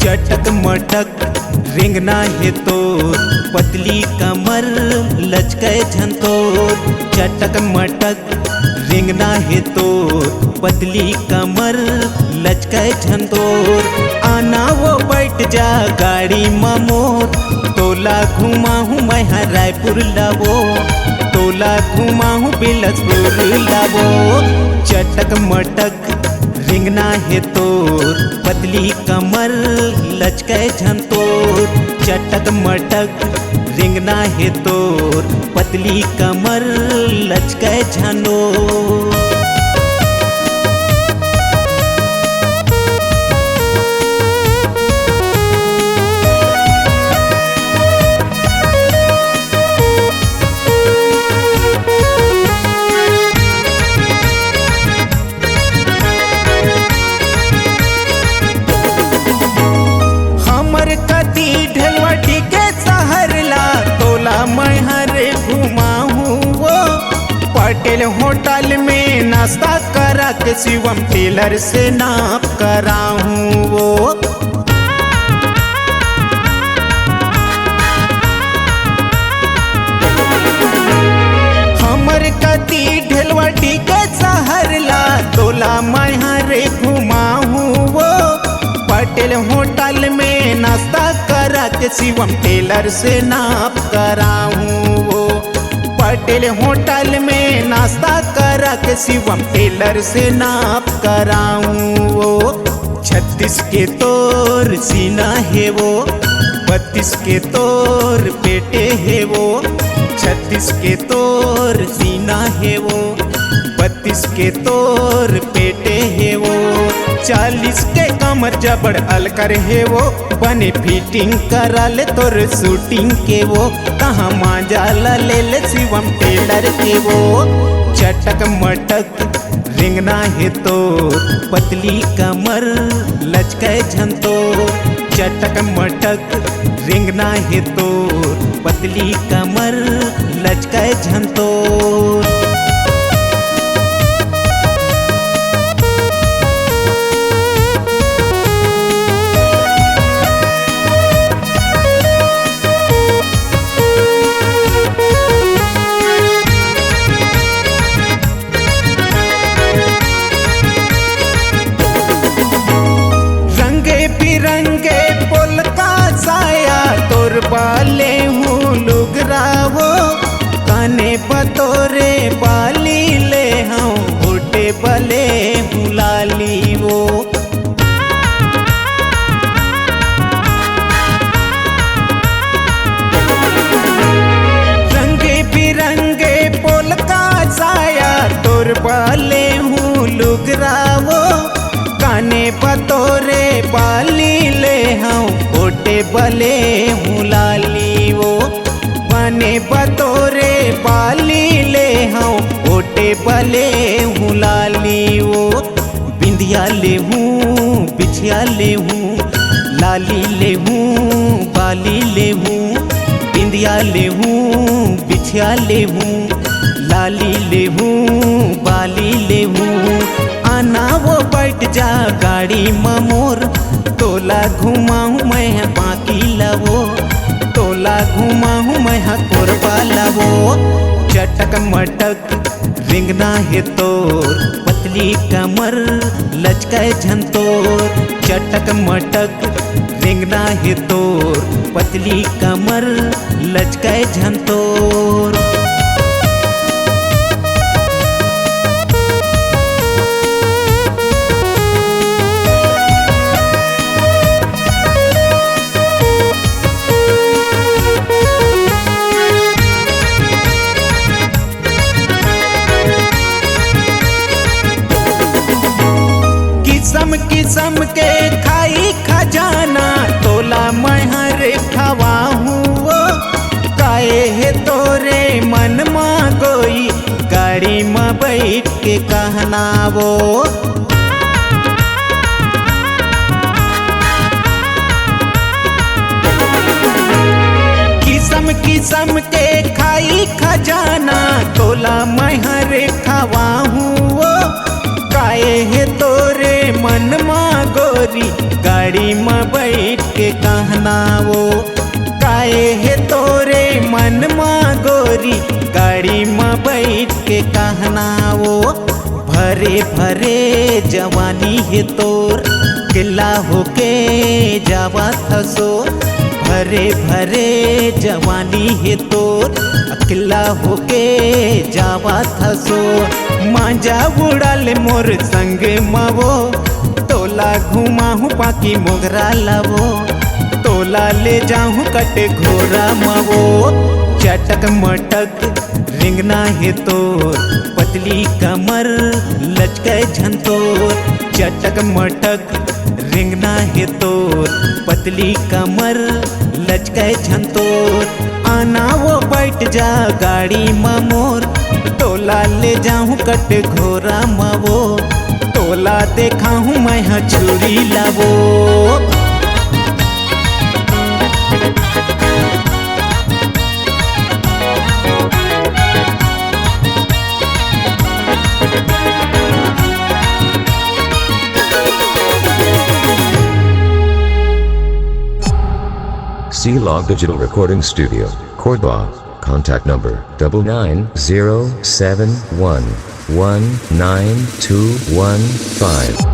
चटक मटक रेंगना है तोर, पतली कमर लचके झंतोर। चटक मटक रेंगना है तोर, पतली कमर लचके झंतोर। आना वो बैठ जा गाड़ी ममोर, तोला घुमाहूँ मैं रायपुर लावो, तोला घुमाहूँ बिलासपुर लावो। चटक मटक रेंगना है तोर, पतली कमर लचके झंतोर। चटक मटक रेंगना है तोर, पतली कमर लचके झंतोर। ढलवाटी के शहर ला तोला मैं हरे घुमाहूँ वो। पटेल होटल में नाश्ता करा के शिवम टेलर से नाप कराहूँ वो। हमर कती ढलवाटी के शहर ला तोला मैं हरे घुमाहूँ वो। पटेल होटल में नाश्ता करा के शिवम टेलर से नाप कराऊँ वो। पटेल होटल में नाश्ता करा के शिवम टेलर से नाप कराऊँ वो। 36 के तोर सीना है वो, 32 के तोर पेटे है वो। 36 के तोर सीना है वो, 32 के तोर पेटे है वो। 40 के कमर जबड़ अलकर है वो, बने फिटिंग करा ले तोर शूटिंग के वो। कहाँ मांजाला ले ले शिवम टेलर के वो। चटक मटक रेंगना है तोर, पतली कमर लचके झंतोर। चटक मटक रेंगना है तोर, पतली कमर लचके झंतोर। रंगे पोल का साया तोर बाले हूँ लुगरावो। काने बतोरे बाली ले हूँ, होटे बले हूँ लाली वो। रंगे बिरंगे पोल का साया तोर बाले हूँ लुगरावो। काने बतोरे बाली ले हूँ, होटे बले हूँ लाली वो। बने बतोरे बाली ले हूँ, होटे बले हूँ लाली वो। बिंदिया ले हूँ बिछिया ले हूँ, लाली ले हूँ बाली ले हूँ। बिंदिया ले हूँ बिछिया ले हूँ, लाली ले हूँ बाली ले हूँ। आना वो बैठ जा गाड़ी ममोर, तोला घुमाऊँ मैं बाकी लावो, तोला घुमाऊँ मैं कोरबा लावो। चटक मटक रेंगना है तोर, पतली कमर लचके झंतोर। चटक मटक रेंगना है तोर, पतली कमर लचके झंतोर। किस्म किस्म के खाई खजाना, तोला मैं हरे खावा बैठ के कहनावो। किस्म किस्म के खाई खजाना तोला महरे खवाहूँ वो। काए है तोरे मन माँ गोरी गाड़ी में बैठ के कहनावो। काए है तोरे मन माँ गोरी गाड़ी में बैठ के कहनावो। भरे भरे जवानी है तोर किला होके जावा थसो। भरे भरे जवानी है तोर अकेला होके जावा थसो। मांजा उड़ाल मोर संग मावो। तोला घुमाहूँ पाकी मोगरा लावो। तोला ले जाऊँ कटे घोरा मावो। चटक मटक रिंगना है तोर पतली कमर लचके झंतोर। चटक मटक रिंगना है तोर पतली कमर लचके झंतोर। आना वो बैठ जा गाड़ी में मोर। तोला ले जाऊँ कट घोरा मावो। तोला देखाऊँ मैं छुरी लावो। C-Log Digital Recording Studio, Cordoba. Contact number 99071192115.